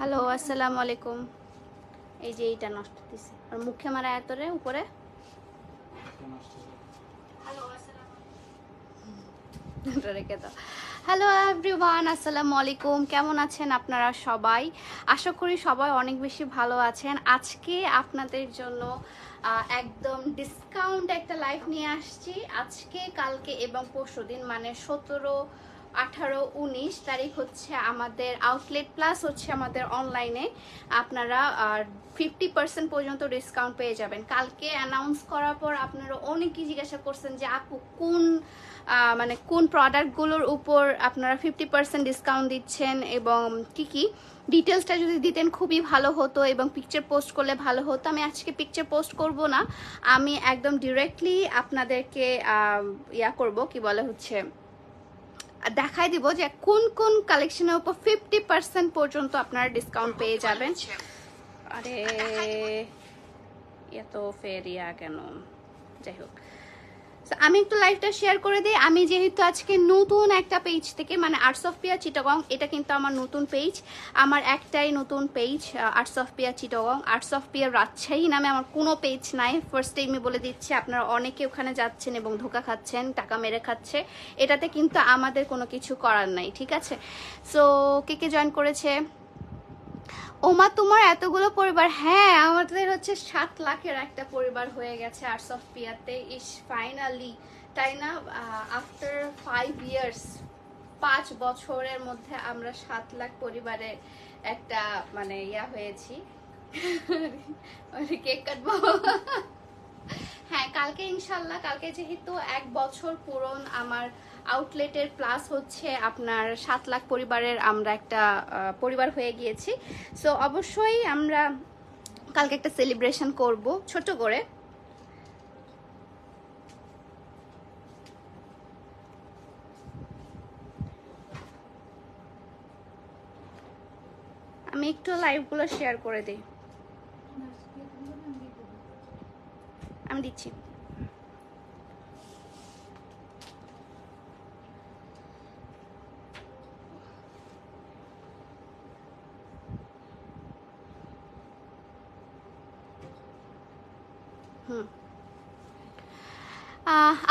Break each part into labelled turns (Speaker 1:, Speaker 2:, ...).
Speaker 1: Hello আসসালামু আলাইকুম। এই যে এইটা নষ্ট দিছে আর মুখে মারা এতরে উপরে। হ্যালো আসসালামু রেখে দাও। হ্যালো এভরিওয়ান, আসসালামু আলাইকুম। কেমন আছেন আপনারা সবাই? আশা করি সবাই অনেক বেশি ভালো আছেন। আজকে আপনাদের জন্য একদম ডিসকাউন্ট একটা লাইভ নিয়ে আসছি। আজকে, কালকে এবং পরশুদিন মানে 17, 18, 19 তারিখ হচ্ছে আমাদের আউটলেট প্লাস হচ্ছে আমাদের অনলাইনে আপনারা 50% পর্যন্ত ডিসকাউন্ট পেয়ে যাবেন। কালকে অ্যানাউন্স করার পর আপনারা অনেকেই জিজ্ঞাসা করছেন যে আপু কোন প্রোডাক্টগুলোর উপর আপনারা 50% ডিসকাউন্ট দিচ্ছেন এবং কি ডিটেলসটা যদি দিতেন খুবই ভালো হতো এবং পিকচার পোস্ট করলে ভালো হতো। আমি আজকে পিকচার পোস্ট করব না, আমি একদম ডিরেক্টলি আপনাদেরকে দেখাই দিব যে কোন কোন কালেকশনের উপর 50% পর্যন্ত আপনারা ডিসকাউন্ট পেয়ে যাবেন। আরে এত ফেরিয়া কেন, যাই হোক আমি একটু লাইভটা শেয়ার করে দিই। আমি যেহেতু আজকে নতুন একটা পেজ থেকে মানে আর্টস অফ পিয়া চিটাগং, এটা কিন্তু আমার নতুন পেজ, আমার একটাই নতুন page arts of Piya Chittagong. Arts of Piya Rajshahi নামে আমার কোনো পেজ নাই। ফার্স্ট টাইমে বলে দিচ্ছি, আপনারা অনেকে ওখানে যাচ্ছেন এবং ধোকা খাচ্ছেন, টাকা মেরে খাচ্ছে, এটাতে কিন্তু আমাদের কোনো কিছু করার নাই, ঠিক আছে? সো কে জয়েন করেছে? ওমা তোমার এতগুলো পরিবার? হ্যাঁ, আমাদের হচ্ছে 7 লাখের একটা পরিবার হয়ে গেছে আর্টস অফ পিয়াতে। ইস ফাইনালি, তাই না? আফটার 5 ইয়ার্স, 5 বছরের মধ্যে আমরা 7 লাখ পরিবারের একটা মানে হয়েছি। কেক কাটবো। হ্যাঁ, কালকে ইনশাল্লাহ, কালকে যেহেতু 1 বছর পূরণ আমার আউটলেটের, প্লাস হচ্ছে আপনার 7 লাখ পরিবারের আমরা একটা পরিবার হয়ে গিয়েছি। সো অবশ্যই আমরা কালকে একটা সেলিব্রেশন করব ছোট করে। আমি একটু লাইভগুলো শেয়ার করে দিই, আমি দিচ্ছি।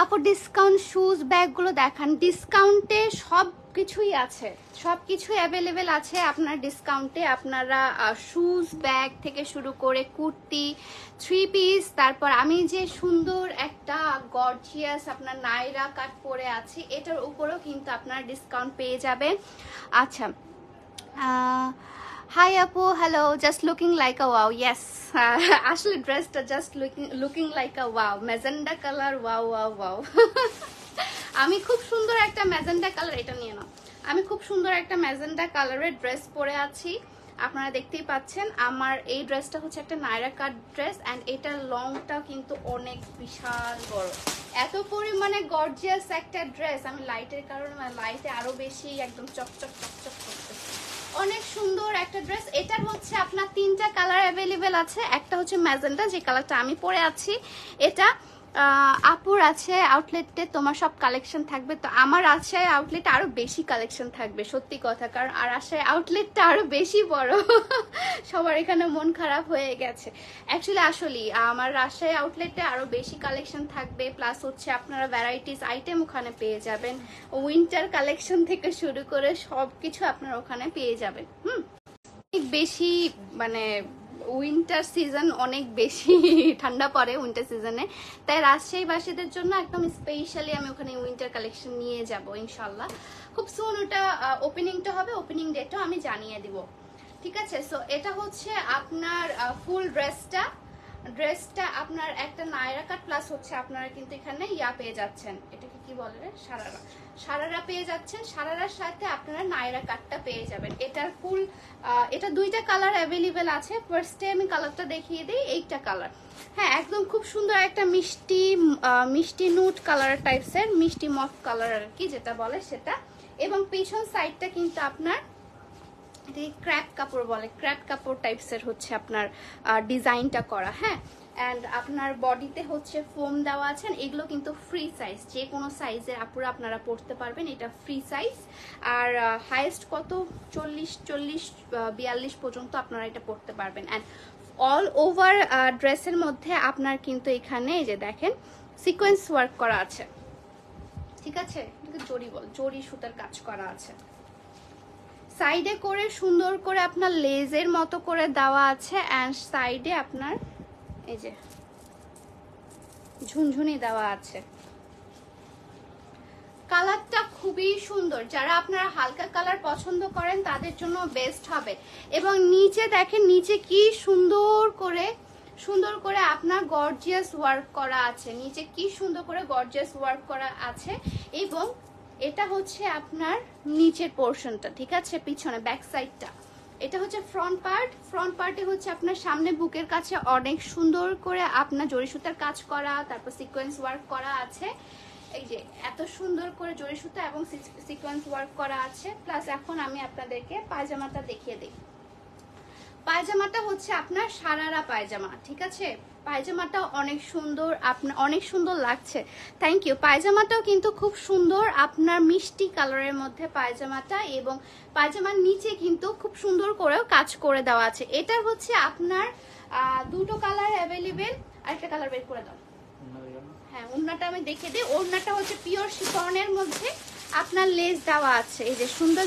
Speaker 1: আপু ডিসকাউন্ট শুজ ব্যাগগুলো দেখান। ডিসকাউন্টে সব কিছুই আছে, সব কিছুই অ্যাভেলেবেল আছে আপনার ডিসকাউন্টে। আপনারা শুজ ব্যাগ থেকে শুরু করে কুর্তি, 3 পিস, তারপর আমি যে সুন্দর একটা গর্জিয়াস আপনার নাইরা কাট পরে আছি, এটার উপরেও কিন্তু আপনারা ডিসকাউন্ট পেয়ে যাবেন। আচ্ছা, হাই আপু, হ্যালো, জাস্ট লুকিং লাইক আ ওয়াও। ইয়েস, আসলে ড্রেসটা জাস্ট লুকিং লাইক আ wow, magenta colour, wow wow wow. আমি খুব সুন্দর একটা ম্যাজেন্ডা কালার, এটা নিয়ে নাও। আমি খুব সুন্দর একটা ম্যাজেন্ডা কালারের ড্রেস পরে আছি, আপনারা দেখতেই পাচ্ছেন। আমার এই ড্রেসটা হচ্ছে একটা নাইরা কাট ড্রেস অ্যান্ড এটার লংটা কিন্তু অনেক বিশাল বড়। এত পরিমাণে গর্জিয়াস একটা ড্রেস, আমি লাইটের কারণে লাইটে আরো বেশি একদম চকচক চকচক করতেছে। অনেক সুন্দর একটা ড্রেস। এটার হচ্ছে আপনার 3টা কালার অ্যাভেলেবেল আছে। একটা হচ্ছে ম্যাজেন্ডা, যে কালারটা আমি পরে আছি। এটা আপুর আছে আউটলেটে তোমার সব কালেকশন থাকবে, তো আমার রাজশাহী আউটলেটে আরো বেশি কালেকশন থাকবে, সত্যি কথা, কারণ আর রাজশাহী আউটলেটটা আরো বেশি বড়। সবার এখানে মন খারাপ হয়ে গেছে। অ্যাকচুয়ালি আসলেই আমার রাজশাহী আউটলেটে আরো বেশি কালেকশন থাকবে, প্লাস হচ্ছে আপনারা ভ্যারাইটিস আইটেম ওখানে পেয়ে যাবেন। উইন্টার কালেকশন থেকে শুরু করে সবকিছু আপনারা ওখানে পেয়ে যাবেন। অনেক বেশি মানে উইন্টার সিজন অনেক বেশি ঠান্ডা পড়ে উইন্টার সিজনে, তাই রাজশাহীবাসীদের জন্য একদম স্পেশালি আমি ওখানে উইন্টার কালেকশন নিয়ে যাব ইনশাল্লাহ। খুব সুন ওটা ওপেনিংটা হবে, ওপেনিং ডেটও আমি জানিয়ে দিব, ঠিক আছে? সো এটা হচ্ছে আপনার ফুল ড্রেসটা আপনার একটা নায়রা কাট, প্লাস হচ্ছে আপনারা কিন্তু এখানে পেয়ে যাচ্ছেন, এটাকে কি বলে রে, সারারা পেয়ে যাচ্ছেন। সারারার সাথে আপনারা নায়রা কাটটা পেয়ে যাবেন। এটার ফুল এটা 2টা কালার অ্যাভেলেবেল আছে। ফার্স্টে আমি কালারটা দেখিয়ে দিই, এইটা কালার। হ্যাঁ, একদম খুব সুন্দর একটা মিষ্টি নুট কালার টাইপসের, মিষ্টি মফ কালার আর কি যেটা বলে সেটা। এবং পিছন সাইডটা কিন্তু আপনার এটাকে ক্র্যাপ কাপড় বলে, ক্র্যাপ কাপড় টাইপসের হচ্ছে আপনার ডিজাইনটা করা। হ্যাঁ, অ্যান্ড আপনার বডিতে হচ্ছে ফোম দেওয়া আছে। এগুলো কিন্তু ফ্রি সাইজ, যে কোনো সাইজের আপুরা আপনারা পরতে পারবেন, এটা ফ্রি সাইজ। আর হাইয়েস্ট কত 40-42 পর্যন্ত আপনারা এটা পরতে পারবেন। অ্যান্ড অল ওভার ড্রেসের মধ্যে আপনার কিন্তু এখানে এই যে দেখেন সিকোয়েন্স ওয়ার্ক করা আছে, ঠিক আছে, জরি বল, জরি সুতার কাজ করা আছে। সাইডে করে সুন্দর করে আপনার লেজের মতো করে দেওয়া আছে, অ্যান্ড সাইডে আপনার এই যে ঝুনঝুনি দেওয়া আছে। কালারটা খুবই সুন্দর, যারা আপনারা হালকা কালার পছন্দ করেন তাদের জন্য বেস্ট হবে। এবং নিচে দেখেন, নিচে কি সুন্দর করে আপনার গর্জিয়াস ওয়ার্ক করা আছে, নিচে কি সুন্দর করে গর্জিয়াস ওয়ার্ক করা আছে। এবং এটা হচ্ছে আপনার নিচের পোর্শনটা, ঠিক আছে, পিছনে ব্যাক সাইডটা। এটা হচ্ছে ফ্রন্ট পার্ট। ফ্রন্ট পার্টে হচ্ছে আপনার সামনে বুকের কাছে অনেক সুন্দর করে আপনার জরি সুতার কাজ করা, তারপর সিকোয়েন্স ওয়ার্ক করা আছে। এই যে এত সুন্দর করে জরি সুতা এবং সিকোয়েন্স ওয়ার্ক করা আছে। প্লাস এখন আমি আপনাদেরকে পায়জামাটা দেখিয়ে দিই। পায়জামাটা হচ্ছে আপনার সারারা পায়জামা, ঠিক আছে। পায়জামাটাও অনেক সুন্দর, আপনার অনেক সুন্দর লাগছে, থ্যাংক ইউ। পায়জামাটাও কিন্তু খুব সুন্দর, আপনার মিষ্টি কালারের মধ্যে পায়জামাটা, এবং পায়জামার নিচে কিন্তু খুব সুন্দর করেও কাজ করে দেওয়া আছে। এটা হচ্ছে আপনার দুটো কালার অ্যাভেলেবেল। আরেকটা কালার বের করে দাও। হ্যাঁ, ওড়নাটা আমি দেখে দিই। ওড়নাটা হচ্ছে পিওর শিফনের মধ্যে আপনার লেস দেওয়া আছে, এই যে সুন্দর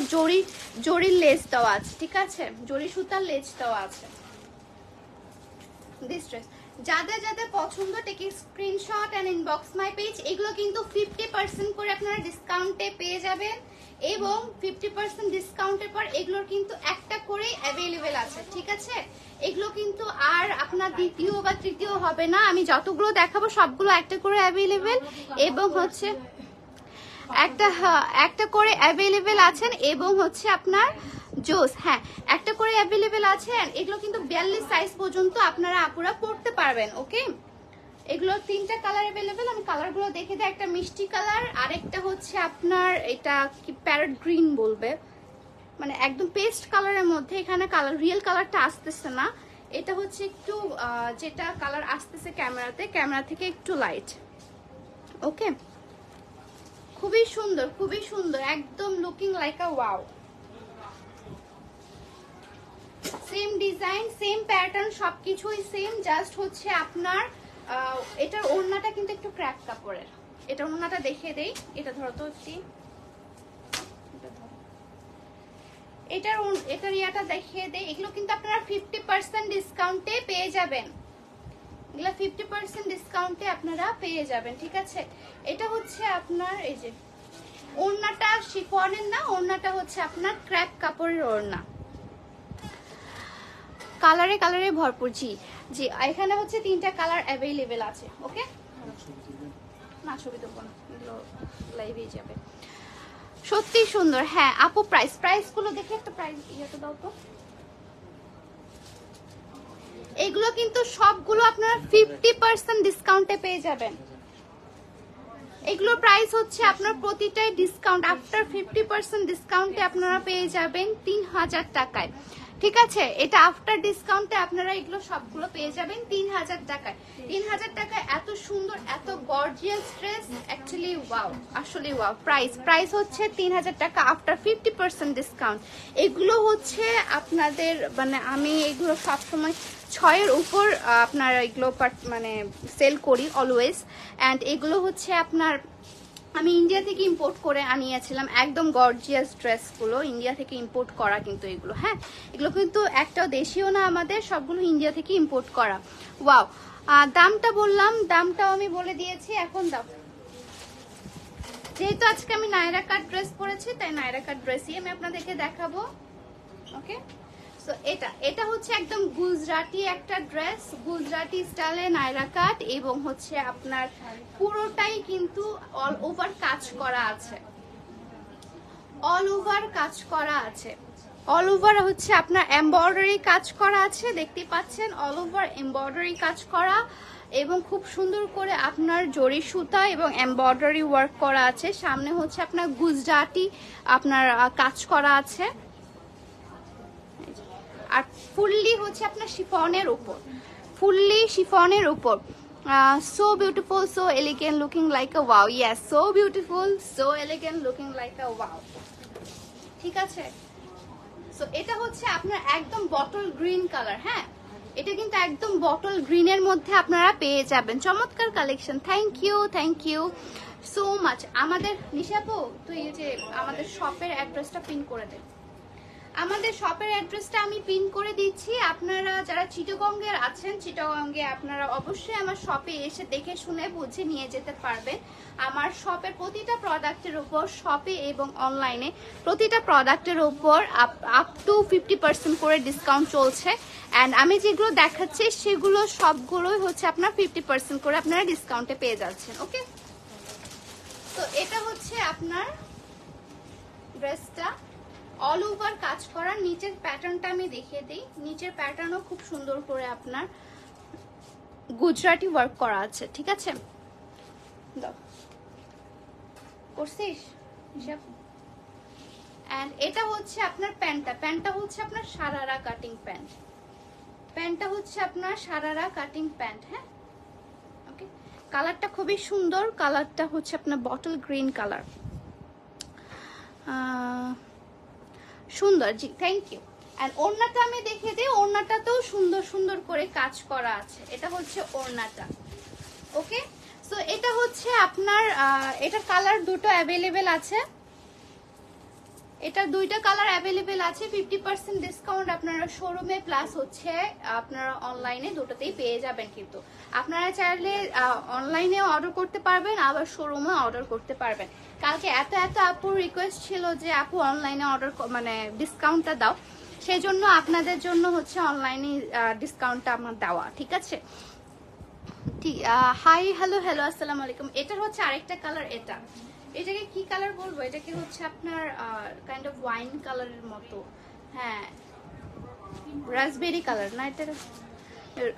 Speaker 1: জরির লেস দেওয়া আছে, ঠিক আছে, জরি সুতার লেস দেওয়া আছে। দিস ড্রেস যাদের পছন্দ, take screenshot and inbox my page. এগুলো কিন্তু 50% করে আপনারা ডিসকাউন্টে পেয়ে যাবেন, এবং 50% ডিসকাউন্টের পর এগুলোর কিন্তু একটা করে অ্যাভেলেবেল আছে, ঠিক আছে। এগুলো কিন্তু আর আপনার দ্বিতীয় বা তৃতীয় হবে না, আমি যতগুলো দেখাবো সবগুলো একটা করে অ্যাভেলেবেল, এবং হচ্ছে একটা করে অ্যাভেলেবেল আছেন, এবং হচ্ছে আপনার জোস, হ্যাঁ, একটা করে অ্যাভেলেবেল আছে। এগুলো কিন্তু 42 সাইজ পর্যন্ত আপনারা আপুরা পড়তে পারবেন, ওকে। এগুলো 3টা কালার অ্যাভেলেবেল, আমি কালারগুলো দেখে দিই। একটা মিষ্টি কালার, আরেকটা হচ্ছে আপনার এটা কি প্যারট গ্রিন বলবে, মানে একদম পেস্ট কালারের মধ্যে। এখানে কালার রিয়েল কালারটা আসতেছে না, এটা হচ্ছে একটু যেটা কালার আসতেছে ক্যামেরা থেকে একটু লাইট, ওকে। খুবই সুন্দর, একদম লুকিং লাইক আ wow. Same design, same pattern, সবকিছুই সেম, জাস্ট হচ্ছে আপনার এটার ওড়নাটা কিন্তু একটু ক্র্যাপ কাপড়ের। এটা ওড়নাটা দেখিয়ে দেই, এটা ধরো তো একটু, এটার ইয়াটা দেখিয়ে দেই। এগুলো কিন্তু আপনারা 50% ডিসকাউন্টে পেয়ে যাবেন, এগুলো 50% ডিসকাউন্টে আপনারা পেয়ে যাবেন, ঠিক আছে। এটা হচ্ছে আপনার এই যে ওড়নাটা শিফনের না, ওড়নাটা হচ্ছে আপনার ক্র্যাপ কাপড়ের ওড়না। কালারে ভরপুর, জি, এখানে হচ্ছে 3টা কালার অ্যাভেলেবেল আছে, ওকে। না, ছবি দেবো না, এগুলো লাইভেই যাবে। সত্যি সুন্দর। হ্যাঁ আপু, প্রাইসগুলো দেখে একটা প্রাইস ইয়েটা দাও তো। এগুলো কিন্তু সবগুলো আপনারা 50% ডিসকাউন্টে পেয়ে যাবেন। এগুলোর প্রাইস হচ্ছে আপনার প্রতিটাই ডিসকাউন্ট, আফটার 50% ডিসকাউন্টে আপনারা পেয়ে যাবেন 3000 টাকায়, ঠিক আছে। এটা আফটার ডিসকাউন্টে আপনারা এগুলো সবগুলো পেয়ে যাবেন 3000 টাকায়। 3000 টাকায় এত সুন্দর, এত গর্জিয়াস ড্রেস, অ্যাকচুয়ালি ওয়াও, আসলে ওয়াও। প্রাইস হচ্ছে 3000 টাকা আফটার 50% ডিসকাউন্ট। এগুলো হচ্ছে আপনাদের মানে আমি এগুলো সবসময় 6-এর উপর আপনার এগুলো মানে সেল করি অলওয়েজ। অ্যান্ড এগুলো হচ্ছে আপনার আমি ইন্ডিয়া থেকে ইম্পোর্ট করে আনিয়েছিলাম, একদম গর্জিয়াস ড্রেসগুলো ইন্ডিয়া থেকে ইম্পোর্ট করা কিন্তু এগুলো। হ্যাঁ, এগুলো কিন্তু একটাও দেশীয় না আমাদের, সবগুলো ইন্ডিয়া থেকে ইম্পোর্ট করা। ওয়াও, দামটা বললাম, দামটাও আমি বলে দিয়েছি। এখন দাও, যেহেতু আজকে আমি নায়রা কাট ড্রেস পরেছি, তাই নায়রা কাট ড্রেসই আমি আপনাদেরকে দেখাবো, ওকে। সো এটা হচ্ছে একদম গুজরাটি একটা ড্রেস, গুজরাটি স্টাইলে নায়রা কাট, এবং হচ্ছে আপনার পুরোটাই কিন্তু অল ওভার কাজ করা আছে, অল ওভার কাজ করা আছে, অল ওভার হচ্ছে আপনার এমব্রয়ডারি কাজ করা আছে, দেখতে পাচ্ছেন, অল ওভার এমব্রয়ডারি কাজ করা, এবং খুব সুন্দর করে আপনার জরি সুতা এবং এমব্রয়ডারি ওয়ার্ক করা আছে। সামনে হচ্ছে আপনার গুজরাটি আপনার কাজ করা আছে, আর ফুললি হচ্ছে আপনার শিফনের উপর, ফুললি শিফনের উপর। So beautiful, so elegant, looking like a wow. Yes, so beautiful, so elegant, looking like a wow. ঠিক আছে, সো এটা হচ্ছে আপনার একদম বটল গ্রিন কালার। হ্যাঁ, এটা কিন্তু একদম বটল গ্রিনের মধ্যে আপনারা পেয়ে যাবেন। চমৎকার collection. Thank you so much. আমাদের নিশাপু, তুই এই যে আমাদের শপের অ্যাড্রেসটা পিন করে দেন। আমাদের শপের অ্যাড্রেসটা আমি পিন করে দিচ্ছি। আপনারা যারা চিটাগংয়ের আছেন, চিটাগংয়ে আপনারা অবশ্যই আমার শপে এসে দেখে শুনে বুঝে নিয়ে যেতে পারবেন। আমার শপের প্রতিটা প্রোডাক্টের উপর, শপে এবং অনলাইনে প্রতিটা প্রোডাক্টের উপর আপ টু 50% করে ডিসকাউন্ট চলছে। অ্যান্ড আমি যেগুলো দেখাচ্ছি সেগুলো সবগুলোই হচ্ছে আপনার 50% করে আপনারা ডিসকাউন্টে পেয়ে যাচ্ছেন। ওকে, তো এটা হচ্ছে আপনার ড্রেসটা অল ওভার কাজ করা। নিচের প্যাটার্নটা আমি দেখিয়ে দিই। নিচের প্যাটার্নও খুব সুন্দর করে আপনার গুজরাটি ওয়ার্ক করা আছে। ঠিক আছে, দাও করছিস হিসাব। এন্ড এটা হচ্ছে আপনার প্যান্টটা হচ্ছে আপনার সারারা কাটিং প্যান্ট। প্যান্টটা হচ্ছে আপনার সারারা কাটিং প্যান্ট। হ্যাঁ, ওকে, কালারটা খুবই সুন্দর। কালারটা হচ্ছে আপনার বটল গ্রিন কালার, সুন্দর। জি, থ্যাংক ইউ। এন্ড ওড়নাটা আমি দেখিয়ে দিই। ওড়নাটাতেও সুন্দর সুন্দর করে কাজ করা আছে। এটা হচ্ছে ওড়নাটা। ওকে, সো এটা হচ্ছে আপনার এটার কালার দুটো অ্যাভেলেবেল আছে। এটা দুইটা কালার অ্যাভেলেবেল আছে। 50% ডিসকাউন্ট আপনারা শোরুমে প্লাস হচ্ছে আপনারা অনলাইনে দুটোতেই পেয়ে যাবেন। কিন্তু আপনারা চাইলে অনলাইনেও অর্ডার করতে পারবেন, আবার শোরুমে অর্ডার করতে পারবেন। কালকে এত আপুর রিকোয়েস্ট ছিল যে আপু অনলাইনে অর্ডার মানে ডিসকাউন্টটা দাও, সেই জন্য আপনাদের জন্য হচ্ছে অনলাইনে ডিসকাউন্টটা আমার দেওয়া। ঠিক আছে, ঠিক। হাই, হ্যালো আসসালামু আলাইকুম। এটার হচ্ছে আরেকটা কালার। এটাকে কি কালার বলবো? এটাকে হচ্ছে আপনার কাইন্ড অফ ওয়াইন কালারের মতো। হ্যাঁ, রাসবেরি কালার না এটা?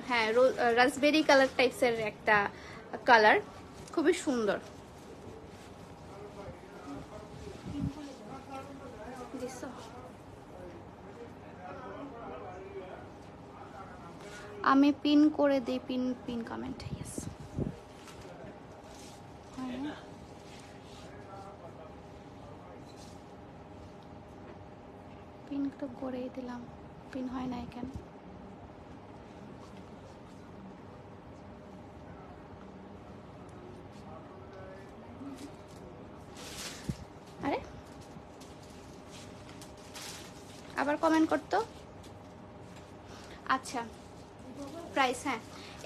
Speaker 1: হ্যাঁ, রাসবেরি কালার টাইপসের একটা কালার, খুবই সুন্দর। আমি পিন করে দিই, পিন কমেন্ট। ইয়েস, পিন তো করেই দিলাম, পিন হয় না কেন? আরে আবার কমেন্ট করতো। আচ্ছা, প্রাইস, হ্যাঁ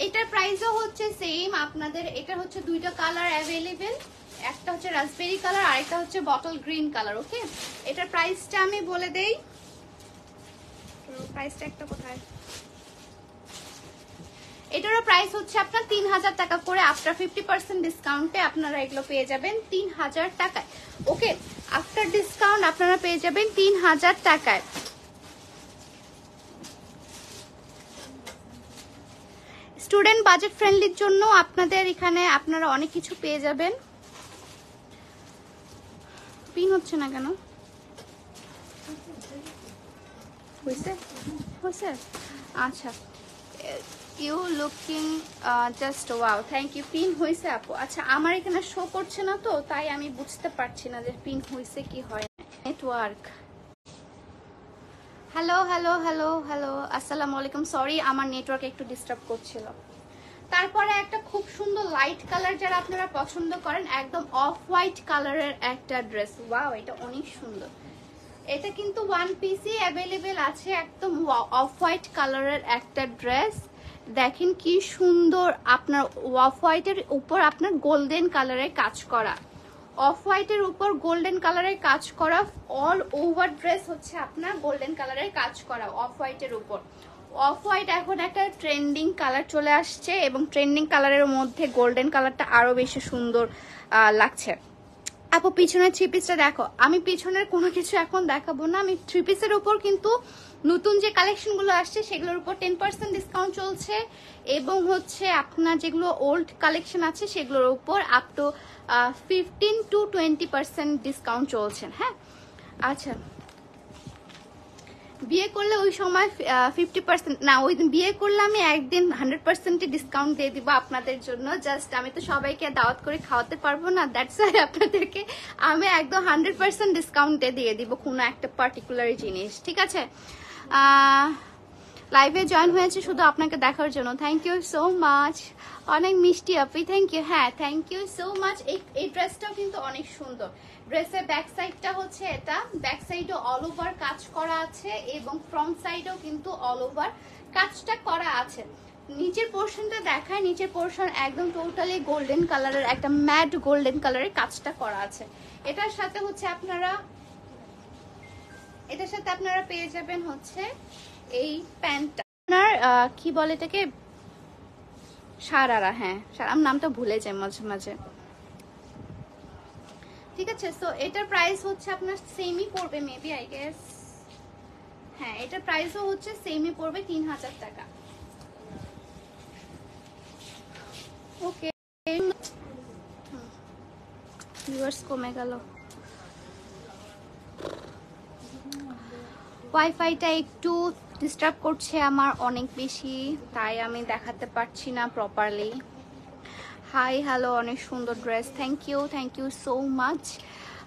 Speaker 1: এটার প্রাইসও হচ্ছে সেম আপনাদের। এটা হচ্ছে দুইটা কালার অ্যাভেলেবেল, একটা হচ্ছে রাসবেরি কালার আর একটা হচ্ছে বটল গ্রিন কালার। ওকে, এটার প্রাইসটা আমি বলে দেই। প্রাইসটা একটা কোথায়? এটারও প্রাইস হচ্ছে আপনার 3000 টাকা করে। আফটার 50% ডিসকাউন্টে আপনারা এগুলো পেয়ে যাবেন 3000 টাকায়। ওকে, আফটার ডিসকাউন্ট আপনারা পেয়ে যাবেন 3000 টাকায়। স্টুডেন্ট বাজেট ফ্রেন্ডলির জন্য আপনাদের এখানে আপনারা অনেক কিছু পেয়ে যাবেন। পিন হচ্ছে না কেন? হয়েছে? আচ্ছা, you looking just wow, thank you. Pin হয়েছে আপু। আচ্ছা, আমার এখানে শো করছে না তো, তাই আমি বুঝতে পারছি না যে পিন হয়েছে কি হয়। নেটওয়ার্ক। হ্যালো আসসালামু আলাইকুম। সরি, আমার নেটওয়ার্ক একটু ডিস্টার্ব করছিল। তারপরে একটা খুব সুন্দর লাইট কালার যারা আপনারা পছন্দ করেন, একদম অফ হোয়াইট কালারের একটা ড্রেস। ওয়াও, এটা অনেক সুন্দর। এটা কিন্তু ওয়ান পিসই অ্যাভেলেবেল আছে। একদম অফ হোয়াইট কালারের একটা ড্রেস। দেখেন কি সুন্দর, আপনার অফ হোয়াইটের উপর আপনার গোল্ডেন কালারের কাজ করা, অফ হোয়াইটের উপর গোল্ডেন কালারের কাজ করা। অল ওভার ড্রেস হচ্ছে আপনার গোল্ডেন কালারের কাজ করা অফ হোয়াইটের উপর। অফ হোয়াইট এখন একটা ট্রেন্ডিং কালার চলে আসছে, এবং ট্রেন্ডিং কালারের মধ্যে গোল্ডেন কালারটা আরো বেশি সুন্দর লাগছে। আপু পিছনের থ্রি পিসটা দেখো। আমি পিছনের কোনো কিছু এখন দেখাবো না। আমি থ্রি পিসের উপর কিন্তু নতুন যে কালেকশনগুলো আসছে সেগুলোর উপর 10% ডিসকাউন্ট চলছে, এবং হচ্ছে আপনার যেগুলো ওল্ড কালেকশন আছে সেগুলোর উপর আপ টু 15 to 20% ডিসকাউন্ট চলছে। হ্যাঁ, আচ্ছা, বিয়ে করলে ওই সময় 50% না, ওই দিন বিয়ে করলে আমি একদিন 100% ডিসকাউন্ট দিয়ে দিব আপনাদের জন্য। জাস্ট আমি তো সবাইকে দাওয়াত করে খাওয়াতে পারবো না, দ্যাটস ওয়াই আপনাদেরকে আমি একদম 100% ডিসকাউন্টে দিয়ে দিব কোনো একটা পার্টিকুলার জিনিস, ঠিক আছে? লাইভে জয়েন হয়েছে শুধু আপনাকে দেখার জন্য, থ্যাংক ইউ সো মাচ। অনেক মিষ্টি আপনি, থ্যাংক ইউ। হ্যাঁ, থ্যাংক ইউ সো মাচ। এই ড্রেসটাও কিন্তু অনেক সুন্দর। ড্রেসের ব্যাক সাইডটা হচ্ছে এটা, ব্যাক সাইডও অল ওভার কাজ করা আছে এবং ফ্রন্ট সাইডেও কিন্তু অল ওভার কাজটা করা আছে। নিচের পোর্শনটা দেখায়, নিচের পোর্শন একদম টোটালি গোল্ডেন কালারের, একটা ম্যাট গোল্ডেন কালারের কাজটা করা আছে। এটার সাথে হচ্ছে আপনারা পেয়ে যাবেন হচ্ছে এই প্যান্টটা, আপনার কি বলে এটাকে, সারারা। হ্যাঁ, আমার নামটা ভুলে যায় মাঝে মাঝে, ঠিক আছে? সো এটার প্রাইস হচ্ছে আপনার সেমই পড়বে মেবি, আই গেস। হ্যাঁ, এটার প্রাইসও হচ্ছে সেমই পড়বে 3000 টাকা। ওকে, ভিউয়ার্স কমে গেল, ওয়াইফাইটা একটু ডিস্টার্ব করছে আমার অনেক বেশি, তাই আমি দেখাতে পারছি না প্রপারলি। হাই, হ্যালো, অনেক সুন্দর dress, thank you so much.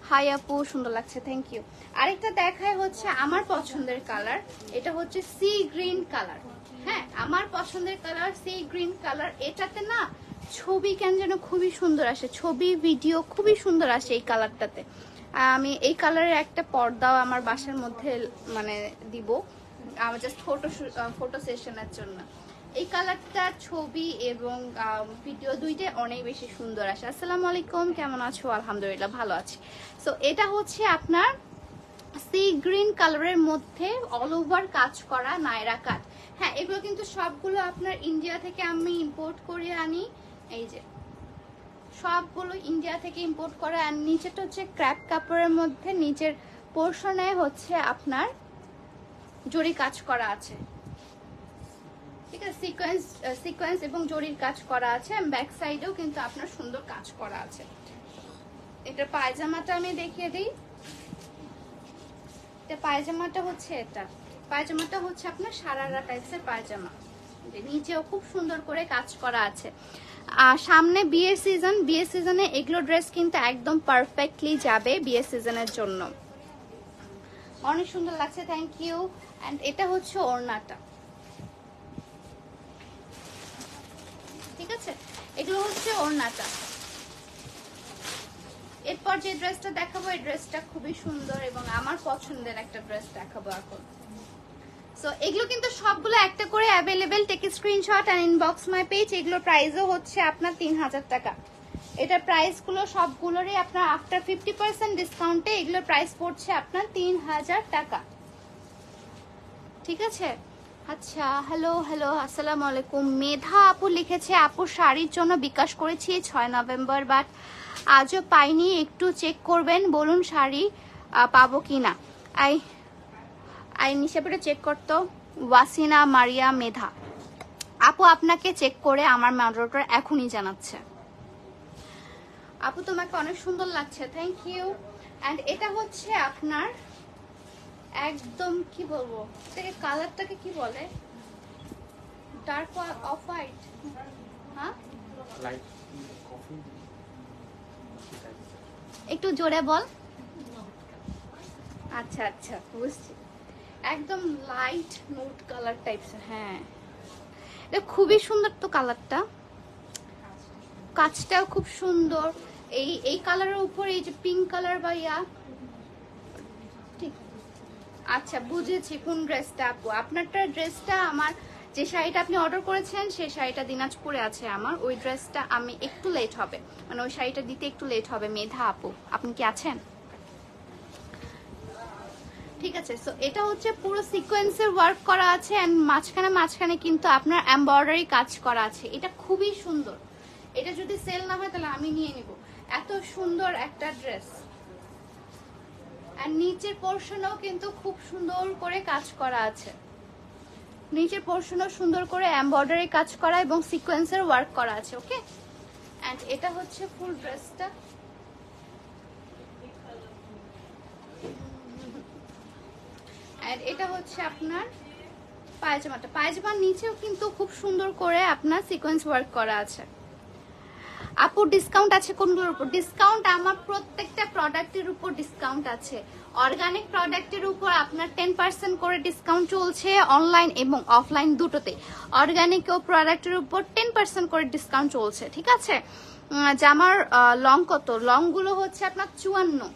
Speaker 1: Hi আপু, সুন্দর লাগছে, থ্যাংক ইউ। আরেকটা দেখায় হচ্ছে আমার পছন্দের কালার, এটা হচ্ছে সি গ্রিন কালার। হ্যাঁ, আমার পছন্দের কালার সি গ্রিন কালার। এটাতে না ছবি কেন যেন খুবই সুন্দর আসে, ছবি ভিডিও খুবই সুন্দর আসে এই কালারটাতে। আমি এই কালারের একটা পর্দাও আমার বাসার মধ্যে মানে দিব, আমার জাস্ট ফটো সেশনের জন্য। এই কালারটা ছবি এবং ভিডিও দুইটাই অনেক বেশি সুন্দর আসে। আসসালামু আলাইকুম, কেমন আছো? আলহামদুলিল্লাহ ভালো আছি। সো এটা হচ্ছে আপনার সি গ্রিন কালারের মধ্যে অল ওভার কাজ করা নায়রা কাট। হ্যাঁ, এগুলো কিন্তু সবগুলো আপনার ইন্ডিয়া থেকে আমি ইম্পোর্ট করে আনি, এই যে সবগুলো ইন্ডিয়া থেকে ইম্পোর্ট করে। আর নিচেটা হচ্ছে ক্র্যাপ কাপড়ের মধ্যে, নিচের পোর্শনে হচ্ছে আপনার জরি কাজ করা আছে, ঠিক আছে? সিকোয়েন্স এবং জরির কাজ করা আছে। ব্যাক সাইডেও কিন্তু আপনার সুন্দর কাজ করা আছে। এটা পায়জামাটা আমি দেখিয়ে দিই। এটা পায়জামাটা হচ্ছে পায়জামাটা হচ্ছে আপনার সারারা টাইপসের পায়জামা, নিচেও খুব সুন্দর করে কাজ করা আছে। সামনে বিয়ের সিজনে এগুলো ড্রেস কিন্তু একদম পারফেক্টলি যাবে বিয়ের সিজনের জন্য, অনেক সুন্দর লাগছে, থ্যাংক ইউ। এন্ড এটা হচ্ছে ওড়নাটা, ঠিক আছে? এগুলো হচ্ছে ওড়নাটা। এরপর যে ড্রেসটা দেখাবো, এই ড্রেসটা খুবই সুন্দর এবং আমার পছন্দের একটা ড্রেস দেখাবো এখন। সো এগুলো কিন্তু সবগুলো একটা করে available, take screenshot and inbox my page. এগুলোর প্রাইসও হচ্ছে আপনার 3000 টাকা। এটার প্রাইসগুলো সবগুলোরই আপনার আফটার 50% ডিসকাউন্টে এগুলোর প্রাইস পড়ছে আপনার 3000 টাকা, ঠিক আছে? আচ্ছা, হ্যালো, আসসালামু আলাইকুম। মেধা আপু লিখেছে, আপুর শাড়ির জন্য বিকাশ করেছি 6 নভেম্বর, বাট আজও পাইনি, একটু চেক করবেন, বলুন শাড়ি পাবো কিনা। আই নিশাপটা চেক করতো, ওয়াসিনা মারিয়া মেধা আপু আপনাকে চেক করে আমার মডারেটর এখনই জানাচ্ছে। আপু তোমাকে অনেক সুন্দর লাগছে, থ্যাংক ইউ। এন্ড এটা হচ্ছে আপনার একদম কি বলবো, এটাকে কালারটাকে কি বলে, ডার্ক অফ হোয়াইট, হ্যাঁ একটু জোরে বল। আচ্ছা আচ্ছা, বুঝছি, একদম লাইট নুড কালার টাইপস। হ্যাঁ, এটা খুবই সুন্দর তো কালারটা, কাজটাও খুব সুন্দর। এই কালারের উপর এই যে পিঙ্ক কালার বা ইয়া, ঠিক। আচ্ছা, বুঝেছি কোন ড্রেসটা আপু। আপনারটা ড্রেসটা আমার যে শাড়িটা আপনি অর্ডার করেছেন সেই শাড়িটা দিনাজপুরে আছে আমার, ওই ড্রেসটা আমি একটু লেট হবে, মানে ওই শাড়িটা দিতে একটু লেট হবে। মেধা আপু আপনি কি আছেন? ঠিক আছে। সো এটা হচ্ছে পুরো সিকোয়েন্সের ওয়ার্ক করা আছে এন্ড মাঝখানে কিন্তু আপনার এমব্রয়ডারি কাজ করা আছে। এটা খুবই সুন্দর, এটা যদি সেল না হয় তাহলে আমি নিয়ে নিব, এত সুন্দর একটা ড্রেস। আর নিচের পোর্শনেও কিন্তু খুব সুন্দর করে কাজ করা আছে, নিচের পোর্শনেও সুন্দর করে এমব্রয়ডারি কাজ করা এবং সিকোয়েন্সের ওয়ার্ক করা আছে। ওকে, এন্ড এটা হচ্ছে ফুল ড্রেসটা। এন্ড এটা হচ্ছে আপনার পায়জামাটা। পায়জামার নিচেও কিন্তু খুব সুন্দর করে আপনার সিকোয়েন্স ওয়ার্ক করা আছে। আপু ডিসকাউন্ট আছে কোনগুলোর উপর? ডিসকাউন্ট আমার প্রত্যেকটা প্রোডাক্টের উপর ডিসকাউন্ট আছে। অর্গানিক প্রোডাক্টের উপর আপনার 10% করে ডিসকাউন্ট চলছে অনলাইন এবং অফলাইন দুটোতে। অর্গানিক ও প্রোডাক্টের উপর 10% করে ডিসকাউন্ট চলছে, ঠিক আছে। জামার লং কত? লং গুলো হচ্ছে আপনার 54,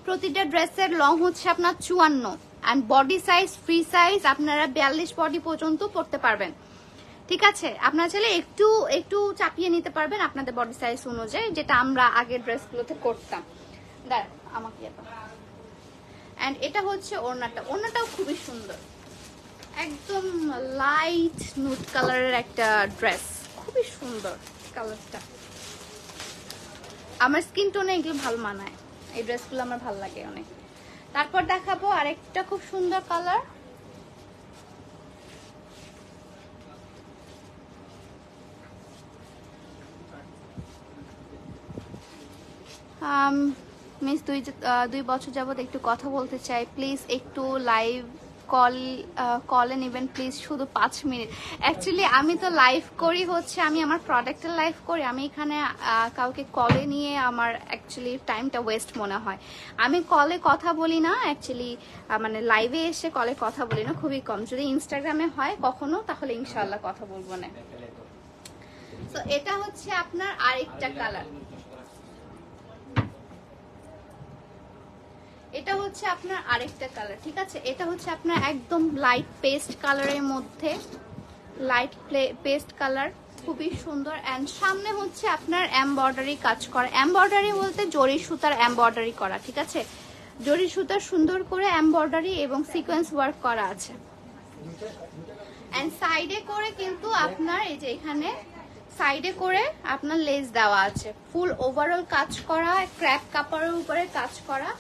Speaker 1: প্রতিটা ড্রেসের লং হচ্ছে আপনার 54 and body size free size আপনারা 42 বডি পর্যন্ত পড়তে পারবেন, ঠিক আছে। আপনারা চাইলে একটু একটু চাপিয়ে নিতে পারবেন আপনাদের বডি সাইজ অনুযায়ী, যেটা আমরা আগের ড্রেসগুলোতে করতাম। দেখ আমাকে এন্ড এটা হচ্ছে ওড়নাটা। ওড়নাটাও খুবই সুন্দর, একদম লাইট নুড কালারের একটা ড্রেস, খুবই সুন্দর কালারটা। আমার স্কিন টোনে এগুলো ভালো মানায়, এই ড্রেসগুলো আমার ভালো লাগে অনেক। তারপর দেখাবো আরেকটা খুব সুন্দর কালার। মিস 2 বছর যাবত একটু কথা বলতে চাই, প্লিজ একটু লাইভ কলে নেবেন প্লিজ, শুধু 5 মিনিট। অ্যাকচুয়ালি আমি তো লাইভ করি হচ্ছে, আমি আমার প্রোডাক্টের লাইভ করি, আমি এখানে কাউকে কলে নিয়ে আমার অ্যাকচুয়ালি টাইমটা ওয়েস্ট মনে হয়। আমি কলে কথা বলি না অ্যাকচুয়ালি, মানে লাইভে এসে কলে কথা বলি না, খুবই কম। যদি ইনস্টাগ্রামে হয় কখনো তাহলে ইনশাআল্লাহ কথা বলবো না। তো এটা হচ্ছে আপনার আরেকটা কালার, এটা হচ্ছে আপনার আরেকটা কালার, ঠিক আছে। এটা হচ্ছে আপনার একদম লাইট পেস্ট কালারের মধ্যে, লাইট পেস্ট কালার, খুবই সুন্দর। এন্ড সামনে হচ্ছে আপনার এমব্রয়ডারি কাজ করা, এমব্রয়ডারি বলতে জরি সুতার এমব্রয়ডারি করা, ঠিক আছে। জরি সুতার সুন্দর করে এমব্রয়ডারি এবং সিকোয়েন্স ওয়ার্ক করা আছে। এন্ড সাইডে করে কিন্তু আপনার এই যে এখানে সাইডে করে আপনার লেস দেওয়া আছে, ফুল ওভারঅল কাজ করা, ক্র্যাপ কাপড়ের উপরে কাজ করা,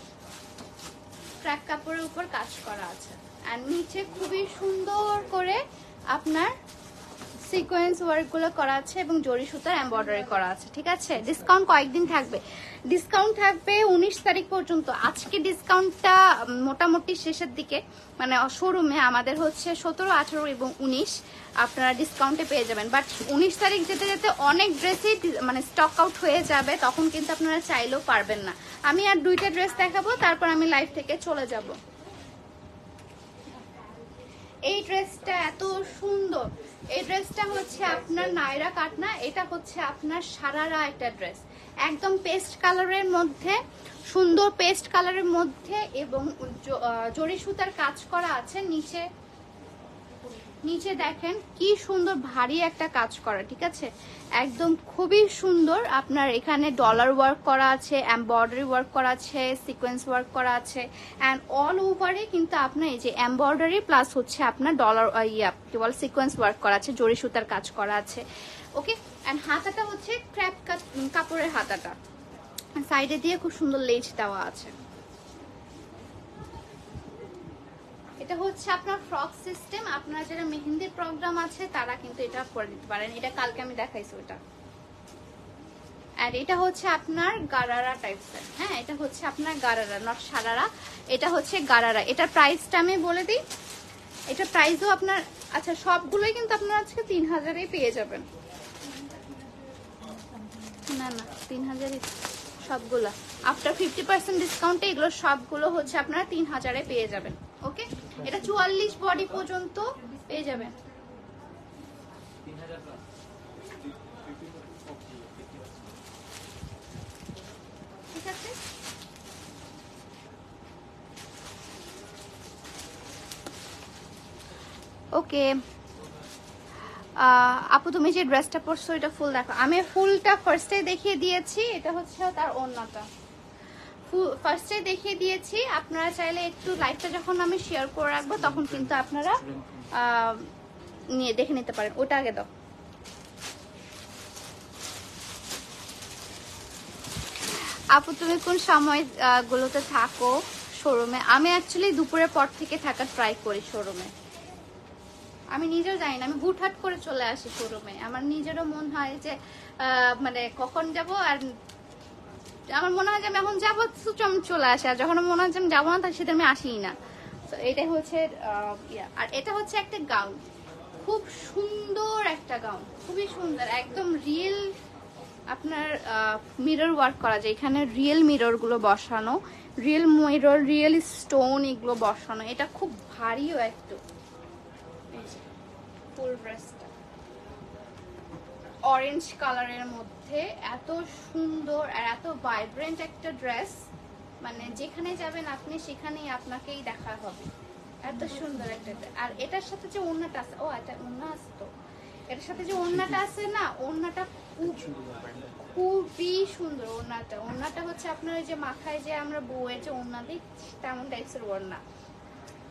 Speaker 1: ক্র্যাপ কাপড়ের উপর কাজ করা আছে। আর নিচে খুবই সুন্দর করে আপনার সিকোয়েন্স ওয়ার্ক গুলো করা আছে এবং জরি সুতার এমব্রয়ডারি করা আছে, ঠিক আছে। ডিসকাউন্ট কয়েকদিন থাকবে, ডিসকাউন্ট থাকবে 19 তারিখ পর্যন্ত। আজকে ডিসকাউন্টটা মোটামুটি শেষের দিকে, মানে শোরুমে আমাদের হচ্ছে 17, 18 এবং 19 আপনারা ডিসকাউন্টে পেয়ে যাবেন। বাট 19 তারিখ যেতে যেতে অনেক ড্রেসই মানে স্টক আউট হয়ে যাবে, তখন কিন্তু আপনারা চাইলেও পারবেন না। আমি আর 2টা ড্রেস দেখাবো, তারপর আমি লাইভ থেকে চলে যাব। এই ড্রেসটা এত সুন্দর, এই ড্রেসটা হচ্ছে আপনার নায়রা কাটনা, এটা হচ্ছে আপনার সারারা একটা ড্রেস, একদম পেস্ট কালারের মধ্যে, সুন্দর পেস্ট কালারের মধ্যে এবং জরি সুতার কাজ করা আছে। নিচে নিচে দেখেন কি সুন্দর ভারী একটা কাজ করা, ঠিক আছে, একদম খুবই সুন্দর। আপনার এখানে ডলার ওয়ার্ক করা আছে, এমব্রয়ডারি ওয়ার্ক করা আছে, সিকোয়েন্স ওয়ার্ক করা আছে অ্যান্ড অল ওভারে কিন্তু আপনার এই যে এমব্রয়ডারি প্লাস হচ্ছে আপনার ডলার কি বল সিকোয়েন্স ওয়ার্ক করা আছে, জরি সুতার কাজ করা আছে, ওকে। অ্যান্ড হাতাটা হচ্ছে ক্র্যাপ কাপড়ের হাতাটা, সাইডে দিয়ে খুব সুন্দর লেজ দেওয়া আছে। এটা হচ্ছে আপনার ফ্রক সিস্টেম, আপনারা যারা মেহেন্দির প্রোগ্রাম আছে তারা কিন্তু এটা পরে দিতে পারেন। এটা কালকে আমি দেখাইছি ওটা। আর এটা হচ্ছে আপনার গারারা টাইপসের, হ্যাঁ এটা হচ্ছে আপনার গারারা, নট সারারা, এটা হচ্ছে গারারা। এটার প্রাইসটা আমি বলে দিই, এটা প্রাইসও আপনার, আচ্ছা সবগুলোই কিন্তু আপনার আজকে 3000-এই পেয়ে যাবেন। না না 3000-ই সবগুলো, আফটার 50% ডিসকাউন্টে এগুলো সবগুলো হচ্ছে আপনারা 3000-এ পেয়ে যাবেন, ওকে। এটা 44 বডি পর্যন্ত পেয়ে যাবেন, ঠিক আছে। ওকে আপু তুমি যে ড্রেসটা পরছো এটা ফুল দেখো, আমি ফুলটা ফার্স্টে দেখিয়ে দিয়েছি, এটা হচ্ছে তার ওড়নাটা, ফার্স্টে দেখিয়ে দিয়েছি। আপনারা চাইলে একটু লাইভটা যখন আমি শেয়ার করে রাখবো তখন কিন্তু আপনারা নিয়ে দেখে নিতে পারেন। ওটা আগে দাও। আপু তুমি কোন সময় গুলোতে থাকো শোরুমে? আমি অ্যাকচুয়ালি দুপুরের পর থেকে থাকার ট্রাই করি শোরুমে, আমি নিজেও জানি না, আমি হুটহাট করে চলে আসি শোরুমে। আমার নিজেরও মন হয় যে মানে কখন যাব, আর আমার মনে হয় যে আমি এখন যাবো আমি চলে আসি, আর যখন মনে হয় যে আমি যাবো না তার সাথে আমি আসিই না। তো তো এটা হচ্ছে আর এটা হচ্ছে একটা গাউন, খুব সুন্দর একটা গাউন, খুবই সুন্দর, একদম রিয়েল আপনার মিরর ওয়ার্ক করা যায়, এখানে রিয়েল মিরর গুলো বসানো, রিয়েল মিরর, রিয়েল স্টোন এগুলো বসানো। এটা খুব ভারীও একটু। ফুল ড্রেসটা অরেঞ্জ কালারের মধ্যে এত সুন্দর আর এত ভাইব্রেন্ট একটা ড্রেস, মানে যেখানে যাবেন আপনি সেখানেই আপনাকেই দেখা হবে, এত সুন্দর একটা। আর এটার সাথে যে ওড়নাটা আছে, ও এটা ওড়না আছে, তো এটার সাথে যে ওড়নাটা আছে না, ওড়নাটা খুবই সুন্দর। ওড়নাটা হচ্ছে আপনার ওই যে মাথায় যে আমরা বউয়ের যে ওড়না দিই তেমন টাইপসের ওড়না।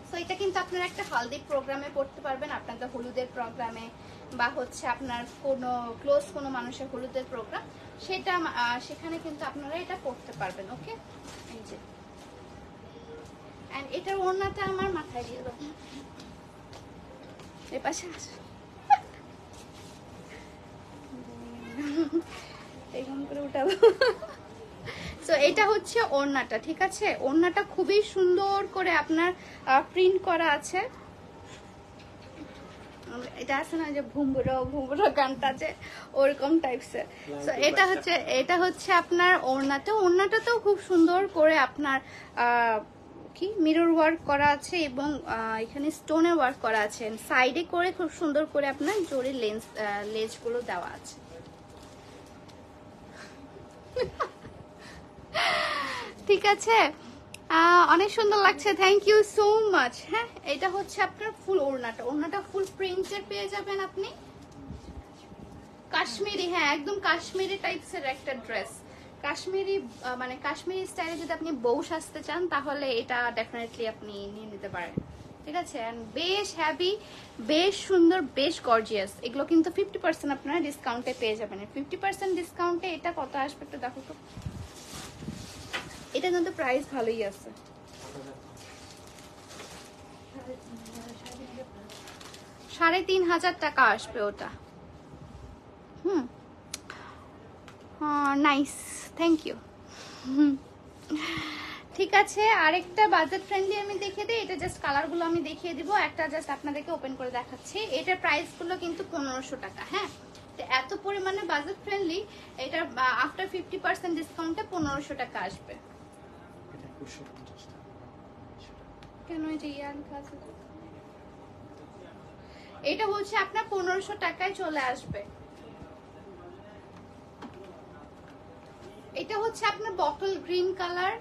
Speaker 1: তো এটা কিন্তু আপনারা একটা হালদি প্রোগ্রামে পড়তে পারবেন, আপনাদের হলুদের প্রোগ্রামে, বা হচ্ছে আপনার কোনো ক্লোজ কোনো মানুষের হলুদের প্রোগ্রাম, সেটা সেখানে কিন্তু আপনারা এটা পড়তে পারবেন। ওকে, এই যে এন্ড এটার ওড়নাটা আমার মাথায় দিয়ে দাও, এই পাশে এরকম করে উঠাবো। তো এটা হচ্ছে ওড়নাটা, ঠিক আছে? ওড়নাটা খুবই সুন্দর করে আপনার প্রিন্ট করা আছে। এটা আছে না যে ভুম্বুরো ভুম্বুরো গানটা আছে, ওরকম টাইপসের। তো এটা হচ্ছে আপনার ওড়নাটাতেও খুব সুন্দর করে আপনার কি মিরর ওয়ার্ক করা আছে, এবং এখানে স্টোনের ওয়ার্ক করা আছে, সাইডে করে খুব সুন্দর করে আপনার জড়ি লেজগুলো দেওয়া আছে। ঠিক আছে, অনেক সুন্দর লাগছে, থ্যাংক ইউ সো মাচ। হ্যাঁ, এটা হচ্ছে আপনার ফুল ওড়নাটা ফুল প্রিন্টের পেয়ে যাবেন আপনি, কাশ্মীরি, হ্যাঁ একদম কাশ্মীরি টাইপসের একটা ড্রেস, কাশ্মীরি মানে কাশ্মীরি স্টাইলে যদি আপনি বউ সাজতে চান তাহলে এটা ডেফিনেটলি আপনি নিয়ে নিতে পারেন। ঠিক আছে, বেশ হ্যাভি, বেশ সুন্দর, বেশ গর্জিয়াস। এগুলো কিন্তু 50% আপনারা ডিসকাউন্টে পেয়ে যাবেন। 50% ডিসকাউন্টে এটা কত আসবে একটু দেখো তো। এটা কিন্তু প্রাইস ভালোই আছে, 3,500 টাকা আসবে ওটা। Nice, thank you. ঠিক আছে, আরেকটা বাজেট ফ্রেন্ডলি আমি দেখিয়ে দিই। এটা জাস্ট কালারগুলো আমি দেখিয়ে দিব, একটা জাস্ট আপনাদেরকে ওপেন করে দেখাচ্ছি। এটার প্রাইসগুলো কিন্তু 1500 টাকা। হ্যাঁ, এত পরিমাণে বাজেট ফ্রেন্ডলি, এটা আফটার 50% ডিসকাউন্টে 1500 টাকা আসবে। কেন এই যে এটা হচ্ছে আপনার 1500 টাকায় চলে আসবে। এটা হচ্ছে আপনার বটল গ্রিন কালার,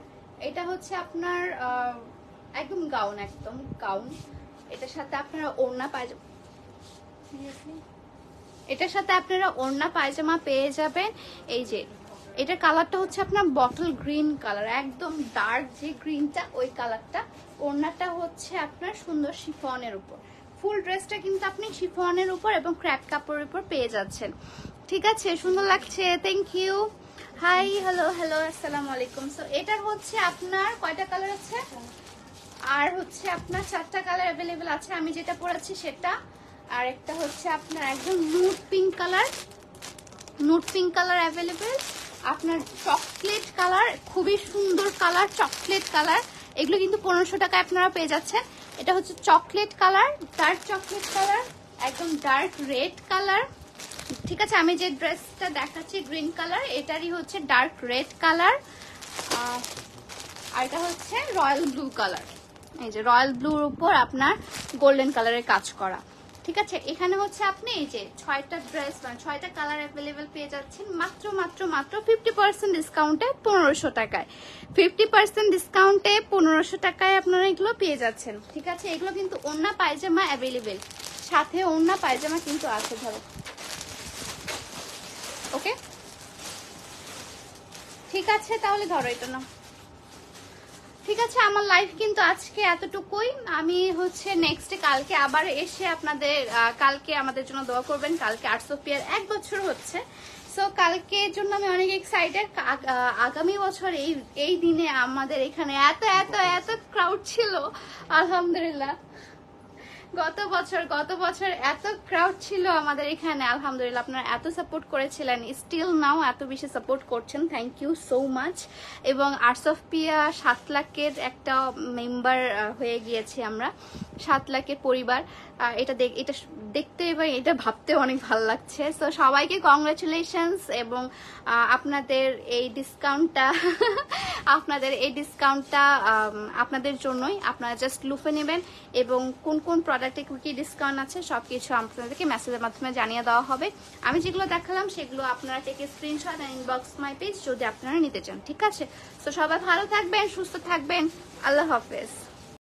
Speaker 1: এটা হচ্ছে আপনার একদম গাউন, একদম গাউন। এটার সাথে আপনারা ওড়না পায়জামা, এটার সাথে আপনারা ওড়না পায়জামা পেয়ে যাবেন। এই যে এটার কালারটা হচ্ছে আপনার বটল গ্রিন কালার, একদম ডার্ক যে গ্রিনটা ওই কালারটা। ওড়নাটা হচ্ছে আপনার সুন্দর শিফনের উপর, ফুল ড্রেসটা কিন্তু আপনি শিফনের উপর এবং ক্র্যাপ কাপড়ের উপর পেয়ে যাচ্ছেন। ঠিক আছে, সুন্দর লাগছে, thank you. Hi, hello hello, আসসালামু আলাইকুম। সো এটার হচ্ছে আপনার কয়টা কালার আছে? আর হচ্ছে আপনার 4টা কালার অ্যাভেলেবেল আছে, আমি যেটা পরেছি সেটা। আর একটা হচ্ছে আপনার একদম nude pink colour, nude pink colour available. আপনার চকলেট কালার, খুবই সুন্দর কালার, চকলেট কালার। এগুলো কিন্তু 1500 টাকায় আপনারা পেয়ে যাচ্ছেন। এটা হচ্ছে chocolate colour, dark chocolate colour, একদম ডার্ক রেড কালার। ঠিক আছে, আমি যে ড্রেসটা দেখাচ্ছি গ্রিন কালার, এটারই হচ্ছে ডার্ক রেড কালার। আর এটা হচ্ছে রয়্যাল ব্লু কালার। এই যে রয়্যাল ব্লুর উপর আপনার গোল্ডেন কালারের কাজ করা। ঠিক আছে, এখানে হচ্ছে আপনি এই যে 6টা ড্রেস মানে 6টা কালার অ্যাভেলেবেল পেয়ে যাচ্ছেন মাত্র মাত্র মাত্র 50% ডিসকাউন্টে 1500 টাকায়। 50% ডিসকাউন্টে 1500 টাকায় আপনারা এগুলো পেয়ে যাচ্ছেন। ঠিক আছে, এগুলো কিন্তু ওড়না পায়জামা অ্যাভেলেবেল, সাথে ওড়না পায়জামা কিন্তু আছে। ধরো, ওকে, ঠিক আছে, তাহলে ধরো এটা না। ঠিক আছে, আমার লাইফ কিন্তু আজকে এতটুকুই। আমি হচ্ছে নেক্সট কালকে আবার এসে আপনাদের, কালকে আমাদের জন্য দোয়া করবেন। কালকে আর্ট সোফিয়ার 1 বছর হচ্ছে। সো কালকের জন্য আমি অনেক এক্সাইটেড। আগামী বছর এই দিনে আমাদের এখানে এত এত এত ক্রাউড ছিল, আলহামদুলিল্লাহ। গত বছর এত ক্রাউড ছিল আমাদের এখানে, আলহামদুলিল্লাহ আপনারা এত সাপোর্ট করেছিলেন, স্টিল নাও এত বেশি সাপোর্ট করছেন, থ্যাংক ইউ সো মাচ। এবং আর্টস অফ পিয়া 7 লাখের একটা মেম্বার হয়ে গিয়েছি আমরা, 7 লাখের পরিবার। এটা দেখতে এবং এটা ভাবতে অনেক ভালো লাগছে। সো সবাইকে কংগ্রাচুলেশনস, এবং আপনাদের এই ডিসকাউন্টটা আপনাদের জন্যই। আপনারা জাস্ট লুফে নেবেন এবং কোন কোন প্রোডাক্টে কি ডিসকাউন্ট আছে সবকিছু আপনাদেরকে মেসেজের মাধ্যমে জানিয়ে দেওয়া হবে। আমি যেগুলো দেখালাম সেগুলো আপনারা টেকে স্ক্রিনশট আর ইনবক্স মাই পেজ যদি আপনারা নিতে চান, ঠিক আছে? তো সবাই ভালো থাকবেন, সুস্থ থাকবেন, আল্লাহ হাফেজ।